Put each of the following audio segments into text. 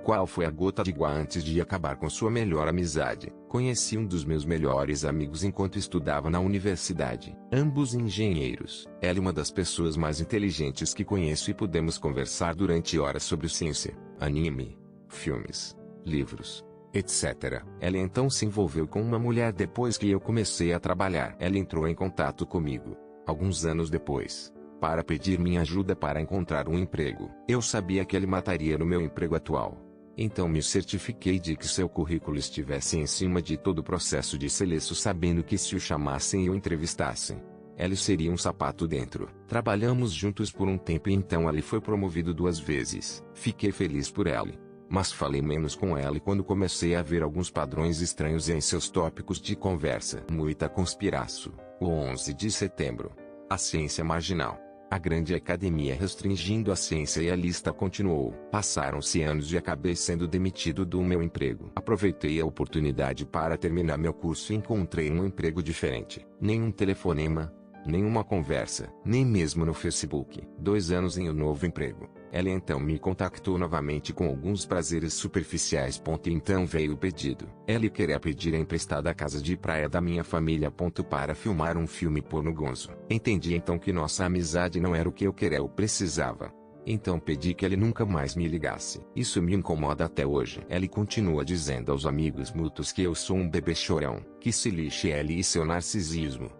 Qual foi a gota de água antes de acabar com sua melhor amizade? Conheci um dos meus melhores amigos enquanto estudava na universidade. Ambos engenheiros. Ela é uma das pessoas mais inteligentes que conheço e pudemos conversar durante horas sobre ciência, anime, filmes, livros, etc. Ela então se envolveu com uma mulher depois que eu comecei a trabalhar. Ela entrou em contato comigo, alguns anos depois, para pedir minha ajuda para encontrar um emprego. Eu sabia que ele mataria no meu emprego atual. Então me certifiquei de que seu currículo estivesse em cima de todo o processo de seleção, sabendo que se o chamassem e o entrevistassem, ele seria um sapato dentro. Trabalhamos juntos por um tempo e então ele foi promovido 2 vezes. Fiquei feliz por ele, mas falei menos com ele quando comecei a ver alguns padrões estranhos em seus tópicos de conversa. Muita conspiração. O 11 de setembro. A ciência marginal. A grande academia restringindo a ciência e a lista continuou. Passaram-se anos e acabei sendo demitido do meu emprego. Aproveitei a oportunidade para terminar meu curso e encontrei um emprego diferente. Nenhum telefonema, nenhuma conversa, nem mesmo no Facebook. 2 anos em um novo emprego. Ela então me contactou novamente com alguns prazeres superficiais. Então veio o pedido. Ela queria pedir emprestada a casa de praia da minha família. Para filmar um filme porno gonzo. Entendi então que nossa amizade não era o que eu queria ou precisava. Então pedi que ele nunca mais me ligasse. Isso me incomoda até hoje. Ele continua dizendo aos amigos mútuos que eu sou um bebê chorão. Que se lixe ele e seu narcisismo.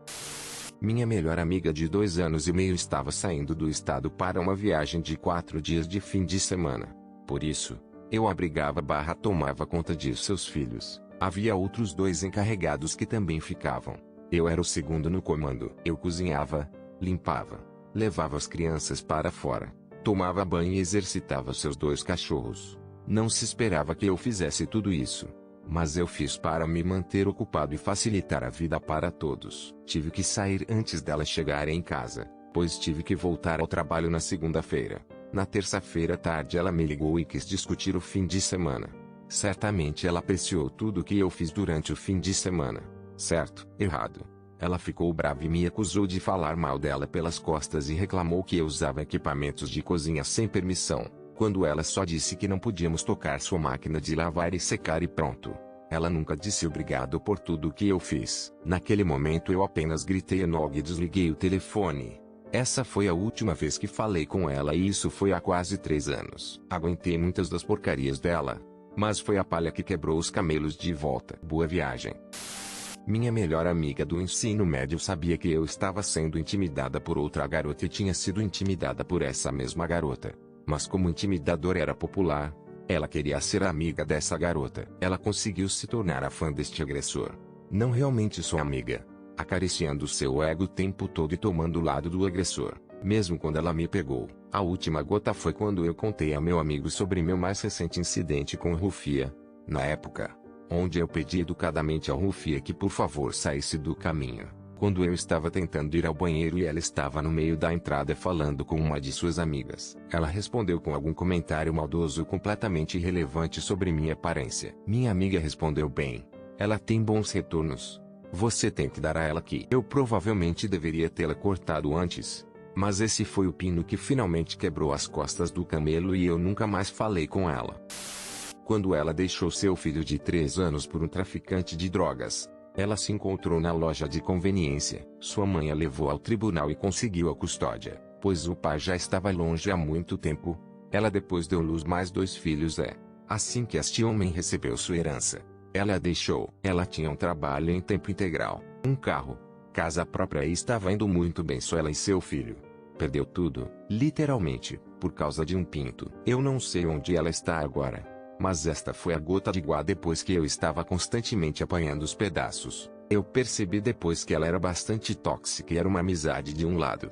Minha melhor amiga de 2 anos e meio estava saindo do estado para uma viagem de 4 dias de fim de semana. Por isso, eu tomava conta de seus filhos. Havia outros 2 encarregados que também ficavam. Eu era o segundo no comando. Eu cozinhava, limpava, levava as crianças para fora, tomava banho e exercitava seus 2 cachorros. Não se esperava que eu fizesse tudo isso. Mas eu fiz para me manter ocupado e facilitar a vida para todos. Tive que sair antes dela chegar em casa, pois tive que voltar ao trabalho na segunda-feira. Na terça-feira à tarde ela me ligou e quis discutir o fim de semana. Certamente ela apreciou tudo o que eu fiz durante o fim de semana. Certo? Errado. Ela ficou brava e me acusou de falar mal dela pelas costas e reclamou que eu usava equipamentos de cozinha sem permissão, quando ela só disse que não podíamos tocar sua máquina de lavar e secar e pronto. Ela nunca disse obrigado por tudo o que eu fiz. Naquele momento eu apenas gritei enog e desliguei o telefone. Essa foi a última vez que falei com ela e isso foi há quase 3 anos. Aguentei muitas das porcarias dela, mas foi a palha que quebrou os camelos de volta. Boa viagem. Minha melhor amiga do ensino médio sabia que eu estava sendo intimidada por outra garota e tinha sido intimidada por essa mesma garota. Mas como intimidador era popular, ela queria ser amiga dessa garota. Ela conseguiu se tornar a fã deste agressor. Não realmente sua amiga. Acariciando seu ego o tempo todo e tomando o lado do agressor. Mesmo quando ela me pegou. A última gota foi quando eu contei a meu amigo sobre meu mais recente incidente com o Rufia. Na época, onde eu pedi educadamente ao Rufia que por favor saísse do caminho. Quando eu estava tentando ir ao banheiro e ela estava no meio da entrada falando com uma de suas amigas. Ela respondeu com algum comentário maldoso completamente irrelevante sobre minha aparência. Minha amiga respondeu bem. Ela tem bons retornos. Você tem que dar a ela que eu provavelmente deveria tê-la cortado antes. Mas esse foi o pino que finalmente quebrou as costas do camelo e eu nunca mais falei com ela. Quando ela deixou seu filho de 3 anos por um traficante de drogas, ela se encontrou na loja de conveniência. Sua mãe a levou ao tribunal e conseguiu a custódia, pois o pai já estava longe há muito tempo. Ela depois deu luz mais 2 filhos. Assim que este homem recebeu sua herança, ela a deixou. Ela tinha um trabalho em tempo integral, um carro, casa própria e estava indo muito bem só ela e seu filho. Perdeu tudo, literalmente, por causa de um pinto. Eu não sei onde ela está agora. Mas esta foi a gota de água depois que eu estava constantemente apanhando os pedaços. Eu percebi depois que ela era bastante tóxica e era uma amizade de um lado.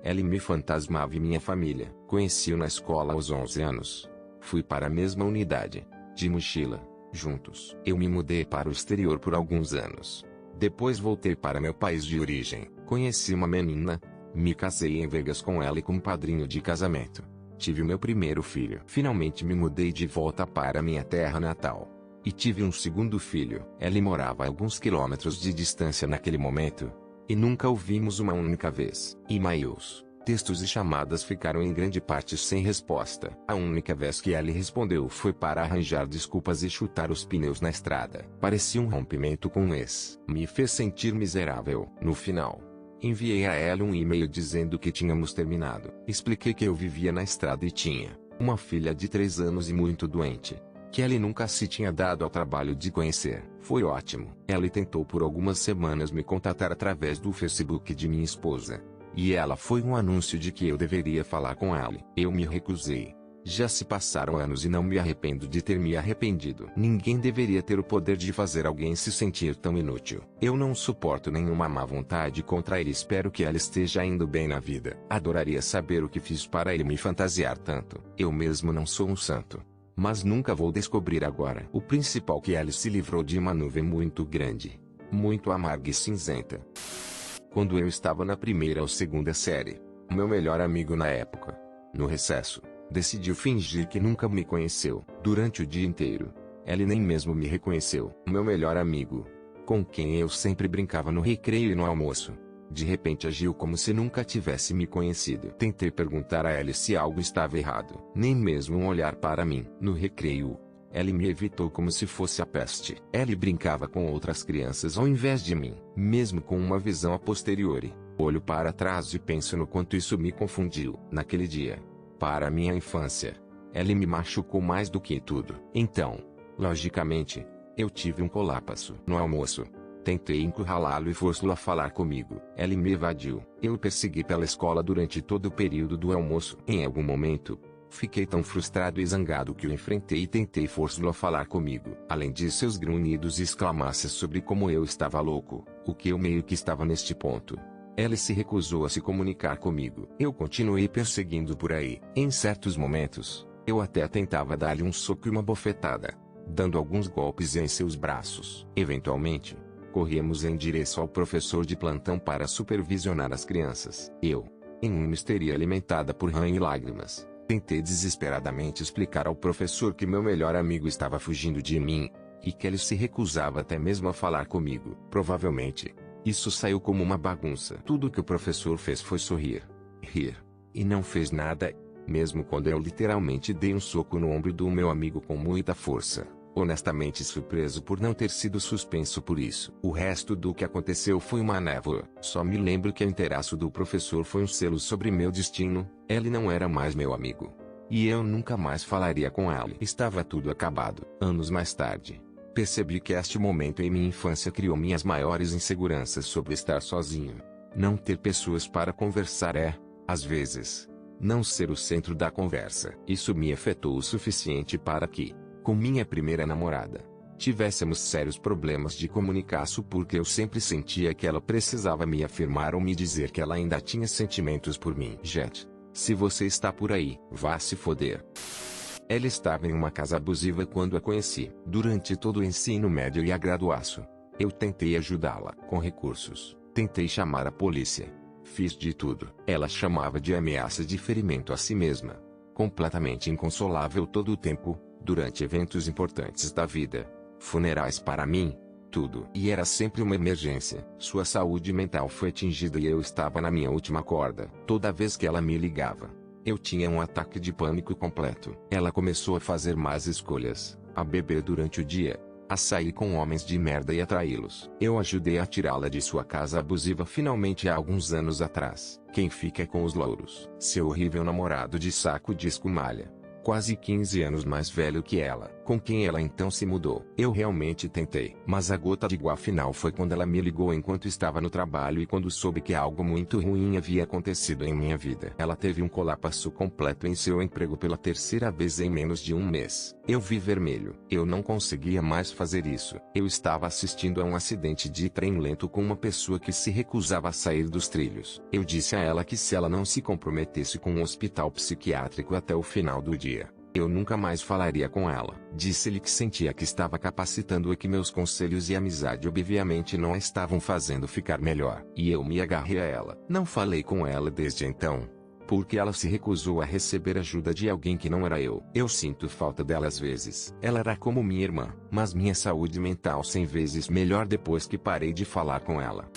Ela me fantasmava e minha família. Conheci-o na escola aos 11 anos. Fui para a mesma unidade, de mochila, juntos. Eu me mudei para o exterior por alguns anos. Depois voltei para meu país de origem. Conheci uma menina, me casei em Vegas com ela e como padrinho de casamento. Tive o meu primeiro filho. Finalmente me mudei de volta para minha terra natal. E tive um segundo filho. Ela morava a alguns quilômetros de distância naquele momento. E nunca o vimos uma única vez. E-mails, Textos e chamadas ficaram em grande parte sem resposta. A única vez que Ellie respondeu foi para arranjar desculpas e chutar os pneus na estrada. Parecia um rompimento com um ex. Me fez sentir miserável. No final, enviei a Ellie um e-mail dizendo que tínhamos terminado. Expliquei que eu vivia na estrada e tinha uma filha de 3 anos e muito doente, que Ellie nunca se tinha dado ao trabalho de conhecer. Foi ótimo. Ellie tentou por algumas semanas me contatar através do Facebook de minha esposa. E ela foi um anúncio de que eu deveria falar com Ellie. Eu me recusei. Já se passaram anos e não me arrependo de ter me arrependido. Ninguém deveria ter o poder de fazer alguém se sentir tão inútil. Eu não suporto nenhuma má vontade contra ele e espero que ela esteja indo bem na vida. Adoraria saber o que fiz para ele me fantasiar tanto. Eu mesmo não sou um santo. Mas nunca vou descobrir agora. O principal que Ellie se livrou de uma nuvem muito grande, muito amarga e cinzenta. Quando eu estava na primeira ou segunda série, meu melhor amigo na época, no recesso, decidiu fingir que nunca me conheceu. Durante o dia inteiro, ele nem mesmo me reconheceu. Meu melhor amigo, com quem eu sempre brincava no recreio e no almoço, de repente agiu como se nunca tivesse me conhecido. Tentei perguntar a ele se algo estava errado. Nem mesmo um olhar para mim. No recreio, ele me evitou como se fosse a peste. Ele brincava com outras crianças ao invés de mim. Mesmo com uma visão a posteriori, olho para trás e penso no quanto isso me confundiu. Naquele dia, para minha infância, ele me machucou mais do que tudo. Então, logicamente, eu tive um colapso. No almoço, tentei encurralá-lo e forçá-lo a falar comigo. Ele me evadiu. Eu o persegui pela escola durante todo o período do almoço. Em algum momento, fiquei tão frustrado e zangado que o enfrentei e tentei forçá-lo a falar comigo. Além de seus grunhidos e exclamações sobre como eu estava louco, o que eu meio que estava neste ponto. Ele se recusou a se comunicar comigo. Eu continuei perseguindo por aí. Em certos momentos, eu até tentava dar-lhe um soco e uma bofetada, dando alguns golpes em seus braços. Eventualmente, corríamos em direção ao professor de plantão para supervisionar as crianças. Eu, em uma histeria alimentada por ranho e lágrimas, tentei desesperadamente explicar ao professor que meu melhor amigo estava fugindo de mim, e que ele se recusava até mesmo a falar comigo. Provavelmente, isso saiu como uma bagunça. Tudo que o professor fez foi sorrir, rir, e não fez nada, mesmo quando eu literalmente dei um soco no ombro do meu amigo com muita força. Honestamente surpreso por não ter sido suspenso por isso. O resto do que aconteceu foi uma névoa. Só me lembro que o interaço do professor foi um selo sobre meu destino. Ele não era mais meu amigo. E eu nunca mais falaria com ele. Estava tudo acabado. Anos mais tarde, percebi que este momento em minha infância criou minhas maiores inseguranças sobre estar sozinho. Não ter pessoas para conversar é, às vezes, não ser o centro da conversa. Isso me afetou o suficiente para que, com minha primeira namorada, tivéssemos sérios problemas de comunicação porque eu sempre sentia que ela precisava me afirmar ou me dizer que ela ainda tinha sentimentos por mim. Jet, se você está por aí, vá se foder. Ela estava em uma casa abusiva quando a conheci. Durante todo o ensino médio e a graduação, eu tentei ajudá-la com recursos. Tentei chamar a polícia. Fiz de tudo. Ela chamava de ameaça de ferimento a si mesma. Completamente inconsolável todo o tempo. Durante eventos importantes da vida, funerais para mim, tudo. E era sempre uma emergência. Sua saúde mental foi atingida e eu estava na minha última corda. Toda vez que ela me ligava, eu tinha um ataque de pânico completo. Ela começou a fazer más escolhas, a beber durante o dia, a sair com homens de merda e a traí-los. Eu ajudei a tirá-la de sua casa abusiva finalmente há alguns anos atrás. Quem fica com os louros? Seu horrível namorado de saco de escumalha, quase 15 anos mais velho que ela, com quem ela então se mudou. Eu realmente tentei, mas a gota de água final foi quando ela me ligou enquanto estava no trabalho e quando soube que algo muito ruim havia acontecido em minha vida. Ela teve um colapso completo em seu emprego pela terceira vez em menos de um mês. Eu vi vermelho. Eu não conseguia mais fazer isso. Eu estava assistindo a um acidente de trem lento com uma pessoa que se recusava a sair dos trilhos. Eu disse a ela que se ela não se comprometesse com um hospital psiquiátrico até o final do dia, eu nunca mais falaria com ela. Disse-lhe que sentia que estava capacitando e que meus conselhos e amizade obviamente não a estavam fazendo ficar melhor. E eu me agarrei a ela. Não falei com ela desde então, porque ela se recusou a receber ajuda de alguém que não era eu. Eu sinto falta dela às vezes. Ela era como minha irmã, mas minha saúde mental 100 vezes melhor depois que parei de falar com ela.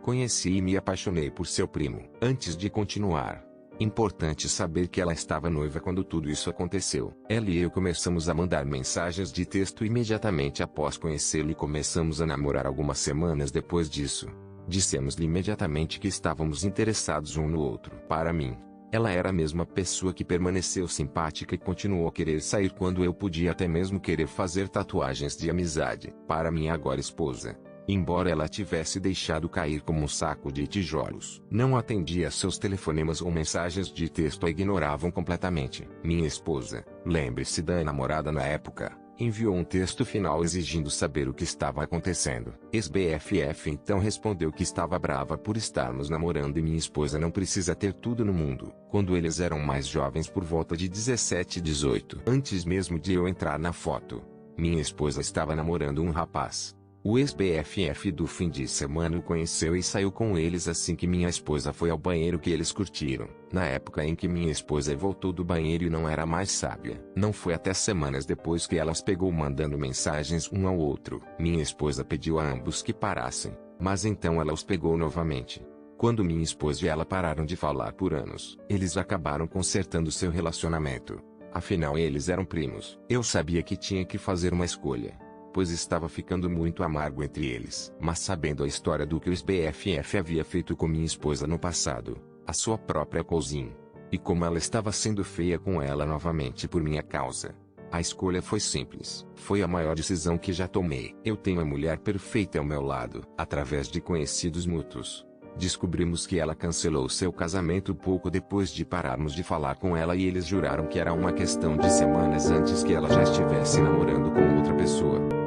Conheci e me apaixonei por seu primo. Antes de continuar, importante saber que ela estava noiva quando tudo isso aconteceu. Ela e eu começamos a mandar mensagens de texto imediatamente após conhecê-lo e começamos a namorar algumas semanas depois disso. Dissemos-lhe imediatamente que estávamos interessados um no outro. Para mim, ela era a mesma pessoa que permaneceu simpática e continuou a querer sair quando eu podia até mesmo querer fazer tatuagens de amizade. Para minha agora esposa, embora ela tivesse deixado cair como um saco de tijolos, não atendia seus telefonemas ou mensagens de texto, a ignoravam completamente. Minha esposa, lembre-se da namorada na época, enviou um texto final exigindo saber o que estava acontecendo. Ex-BFF então respondeu que estava brava por estarmos namorando e minha esposa não precisa ter tudo no mundo. Quando eles eram mais jovens, por volta de 17 e 18, antes mesmo de eu entrar na foto, minha esposa estava namorando um rapaz. O ex-BFF do fim de semana o conheceu e saiu com eles assim que minha esposa foi ao banheiro que eles curtiram. Na época em que minha esposa voltou do banheiro e não era mais sábia. Não foi até semanas depois que elas pegou mandando mensagens um ao outro. Minha esposa pediu a ambos que parassem, mas então ela os pegou novamente. Quando minha esposa e ela pararam de falar por anos, eles acabaram consertando seu relacionamento. Afinal eles eram primos. Eu sabia que tinha que fazer uma escolha, pois estava ficando muito amargo entre eles. Mas sabendo a história do que o ex-BFF havia feito com minha esposa no passado, a sua própria cozinha, e como ela estava sendo feia com ela novamente por minha causa, a escolha foi simples. Foi a maior decisão que já tomei. Eu tenho a mulher perfeita ao meu lado. Através de conhecidos mútuos, descobrimos que ela cancelou seu casamento pouco depois de pararmos de falar com ela e eles juraram que era uma questão de semanas antes que ela já estivesse namorando com outra pessoa.